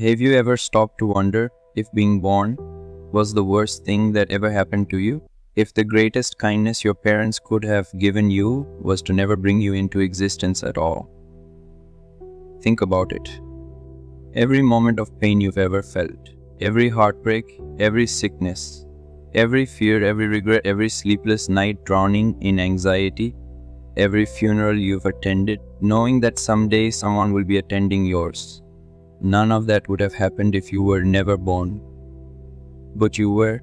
Have you ever stopped to wonder if being born was the worst thing that ever happened to you? If the greatest kindness your parents could have given you was to never bring you into existence at all? Think about it. Every moment of pain you've ever felt, every heartbreak, every sickness, every fear, every regret, every sleepless night drowning in anxiety, every funeral you've attended, knowing that someday someone will be attending yours. None of that would have happened if you were never born. But you were,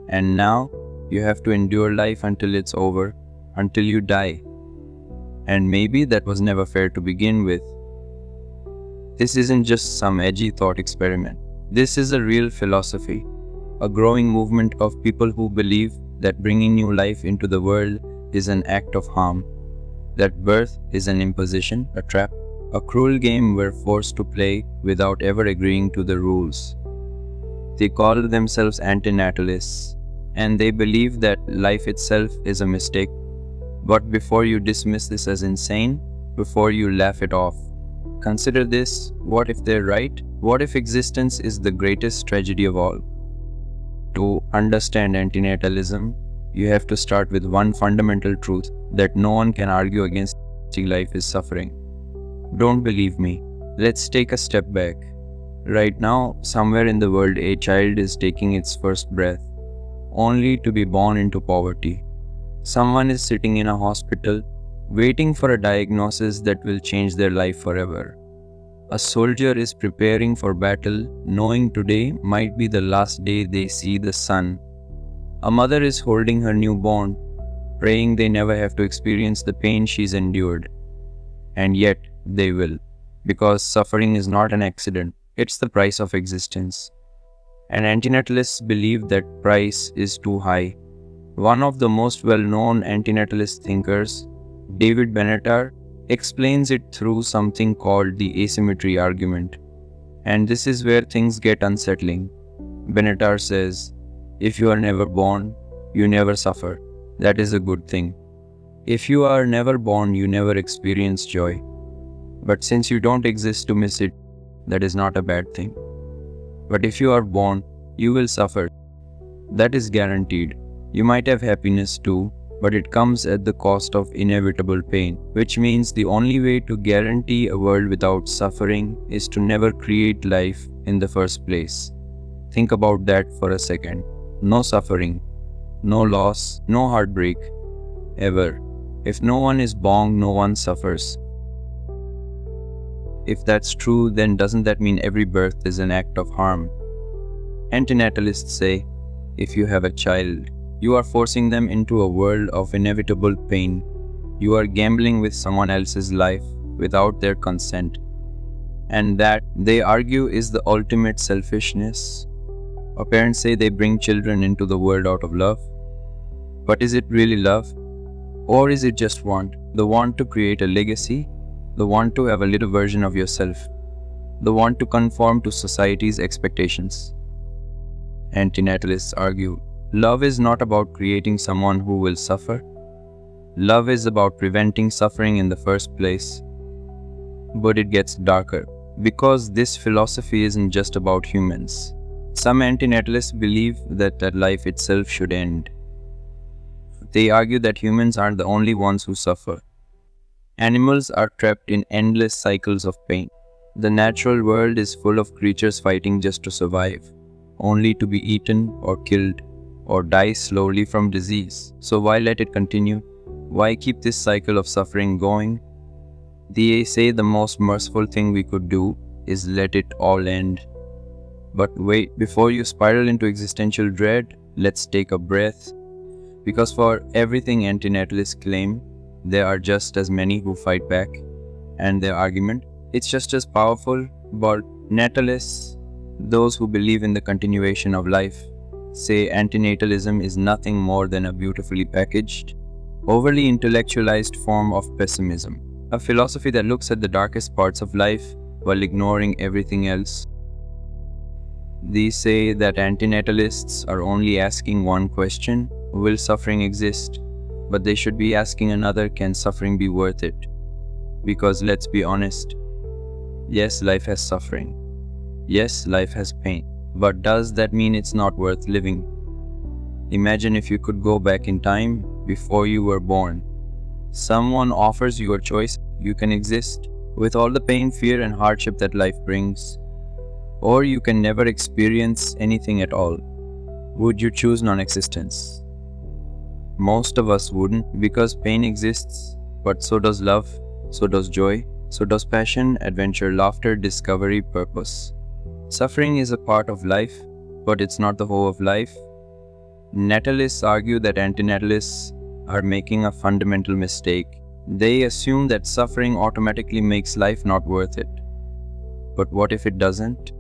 and now you have to endure life until it's over, until you die. And maybe that was never fair to begin with. This isn't just some edgy thought experiment. This is a real philosophy, a growing movement of people who believe that bringing new life into the world is an act of harm, that birth is an imposition, a trap, a cruel game we're forced to play without ever agreeing to the rules. They call themselves antinatalists, and they believe that life itself is a mistake. But before you dismiss this as insane, before you laugh it off, consider this: what if they're right? What if existence is the greatest tragedy of all? To understand antinatalism, you have to start with one fundamental truth that no one can argue against: life is suffering. Don't believe me? Let's take a step back. Right now, somewhere in the world, a child is taking its first breath, only to be born into poverty. Someone is sitting in a hospital, waiting for a diagnosis that will change their life forever. A soldier is preparing for battle, knowing today might be the last day they see the sun. A mother is holding her newborn, praying they never have to experience the pain she's endured. And yet, they will, because suffering is not an accident, it's the price of existence. And antinatalists believe that price is too high. One of the most well-known antinatalist thinkers, David Benatar, explains it through something called the asymmetry argument. And this is where things get unsettling. Benatar says, if you are never born, you never suffer. That is a good thing. If you are never born, you never experience joy. But since you don't exist to miss it, that is not a bad thing. But if you are born, you will suffer. That is guaranteed. You might have happiness too, but it comes at the cost of inevitable pain, which means the only way to guarantee a world without suffering is to never create life in the first place. Think about that for a second. No suffering, no loss, no heartbreak, ever. If no one is born, no one suffers. If that's true, then doesn't that mean every birth is an act of harm? Antinatalists say, if you have a child, you are forcing them into a world of inevitable pain. You are gambling with someone else's life without their consent. And that, they argue, is the ultimate selfishness. Our parents say they bring children into the world out of love. But is it really love? Or is it just want? The want to create a legacy? The want to have a little version of yourself? The want to conform to society's expectations? Antinatalists argue, love is not about creating someone who will suffer. Love is about preventing suffering in the first place. But it gets darker, because this philosophy isn't just about humans. Some antinatalists believe that life itself should end. They argue that humans aren't the only ones who suffer. Animals are trapped in endless cycles of pain. The natural world is full of creatures fighting just to survive, only to be eaten or killed or die slowly from disease. So why let it continue? Why keep this cycle of suffering going? They say the most merciful thing we could do is let it all end. But wait, before you spiral into existential dread, let's take a breath. Because for everything antinatalists claim, there are just as many who fight back, and their argument, it's just as powerful. But natalists, those who believe in the continuation of life, say antinatalism is nothing more than a beautifully packaged, overly intellectualized form of pessimism, a philosophy that looks at the darkest parts of life while ignoring everything else. They say that antinatalists are only asking one question: will suffering exist? But they should be asking another: can suffering be worth it? Because let's be honest, yes, life has suffering. Yes, life has pain, but does that mean it's not worth living? Imagine if you could go back in time before you were born. Someone offers you a choice. You can exist with all the pain, fear, and hardship that life brings, or you can never experience anything at all. Would you choose non existence? Most of us wouldn't, because pain exists, but so does love, so does joy, so does passion, adventure, laughter, discovery, purpose. Suffering is a part of life, but it's not the whole of life. Natalists argue that antinatalists are making a fundamental mistake. They assume that suffering automatically makes life not worth it. But what if it doesn't?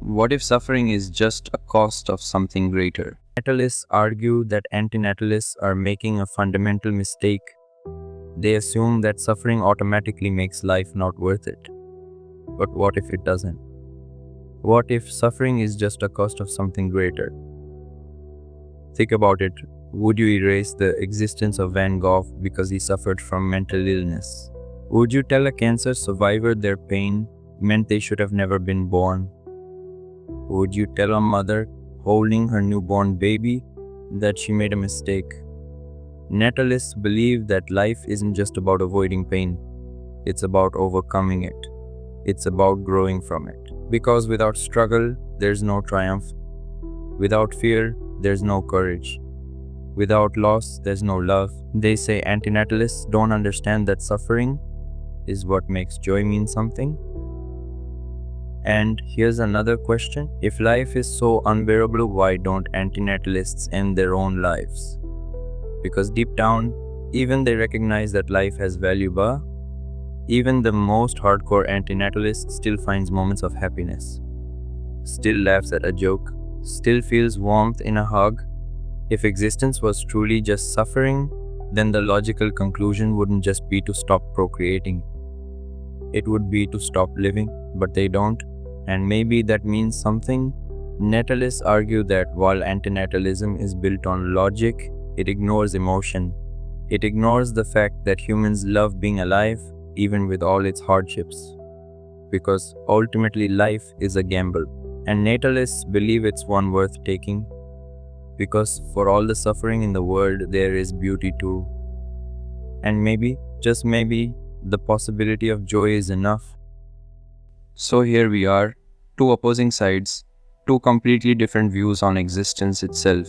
What if suffering is just a cost of something greater? Natalists argue that antinatalists are making a fundamental mistake. They assume that suffering automatically makes life not worth it. But what if it doesn't? What if suffering is just a cost of something greater? Think about it. Would you erase the existence of Van Gogh because he suffered from mental illness? Would you tell a cancer survivor their pain meant they should have never been born? Would you tell a mother holding her newborn baby that she made a mistake? Natalists believe that life isn't just about avoiding pain. It's about overcoming it. It's about growing from it. Because without struggle, there's no triumph. Without fear, there's no courage. Without loss, there's no love. They say antinatalists don't understand that suffering is what makes joy mean something. And here's another question. If life is so unbearable, why don't antinatalists end their own lives? Because deep down, even they recognize that life has value, but even the most hardcore antinatalist still finds moments of happiness, still laughs at a joke, still feels warmth in a hug. If existence was truly just suffering, then the logical conclusion wouldn't just be to stop procreating. It would be to stop living, but they don't. And maybe that means something. Natalists argue that while antinatalism is built on logic, it ignores emotion. It ignores the fact that humans love being alive, even with all its hardships. Because ultimately life is a gamble. And natalists believe it's one worth taking. Because for all the suffering in the world, there is beauty too. And maybe, just maybe, the possibility of joy is enough. So here we are, two opposing sides, two completely different views on existence itself.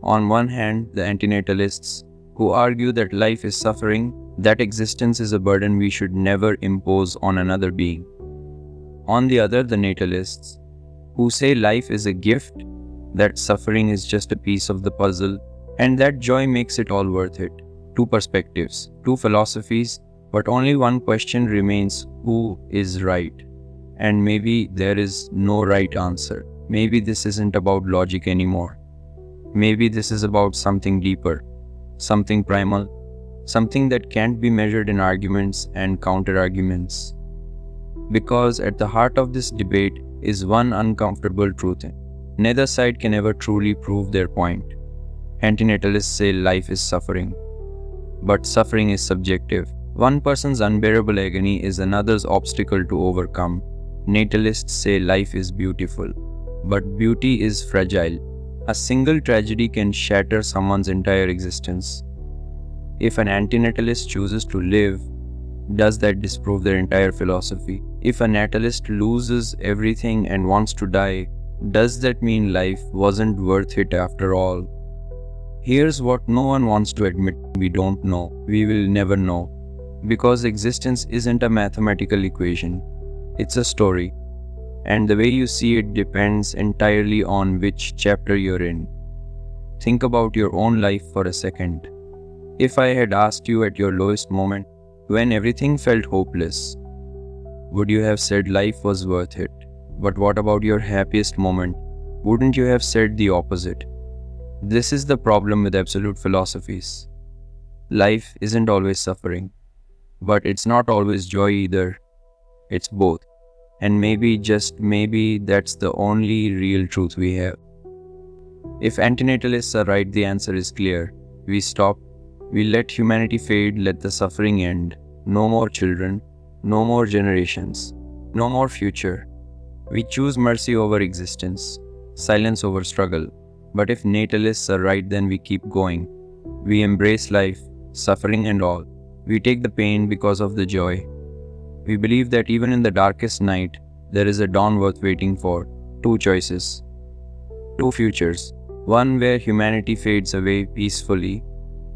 On one hand, the antinatalists, who argue that life is suffering, that existence is a burden we should never impose on another being. On the other, the natalists, who say life is a gift, that suffering is just a piece of the puzzle, and that joy makes it all worth it. Two perspectives, two philosophies, but only one question remains: who is right? And maybe there is no right answer. Maybe this isn't about logic anymore. Maybe this is about something deeper, something primal, something that can't be measured in arguments and counter-arguments. Because at the heart of this debate is one uncomfortable truth. Neither side can ever truly prove their point. Antinatalists say life is suffering, but suffering is subjective. One person's unbearable agony is another's obstacle to overcome. Natalists say life is beautiful, but beauty is fragile. A single tragedy can shatter someone's entire existence. If an antinatalist chooses to live, does that disprove their entire philosophy? If a natalist loses everything and wants to die, does that mean life wasn't worth it after all? Here's what no one wants to admit: we don't know. We will never know. Because existence isn't a mathematical equation. It's a story. And the way you see it depends entirely on which chapter you're in. Think about your own life for a second. If I had asked you at your lowest moment, when everything felt hopeless, would you have said life was worth it? But what about your happiest moment? Wouldn't you have said the opposite? This is the problem with absolute philosophies. Life isn't always suffering, but it's not always joy either. It's both. And maybe, just maybe, that's the only real truth we have. If antinatalists are right, the answer is clear. We stop. We let humanity fade, let the suffering end. No more children, no more generations, no more future. We choose mercy over existence, silence over struggle. But if natalists are right, then we keep going. We embrace life, suffering and all. We take the pain because of the joy. We believe that even in the darkest night, there is a dawn worth waiting for. Two choices, two futures. One where humanity fades away peacefully,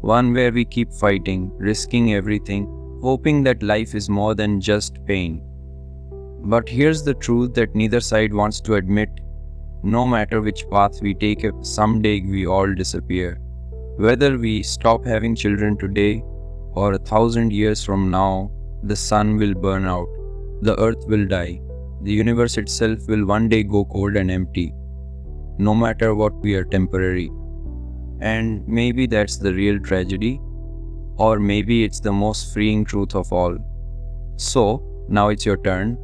one where we keep fighting, risking everything, hoping that life is more than just pain. But here's the truth that neither side wants to admit. No matter which path we take, someday we all disappear. Whether we stop having children today or 1,000 years from now, the sun will burn out, the earth will die, the universe itself will one day go cold and empty. No matter what, we are temporary. And maybe that's the real tragedy, or maybe it's the most freeing truth of all. So, now it's your turn.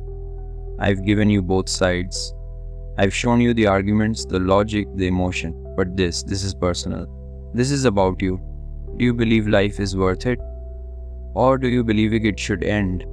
I've given you both sides. I've shown you the arguments, the logic, the emotion. But this is personal. This is about you. Do you believe life is worth it? Or do you believe it should end?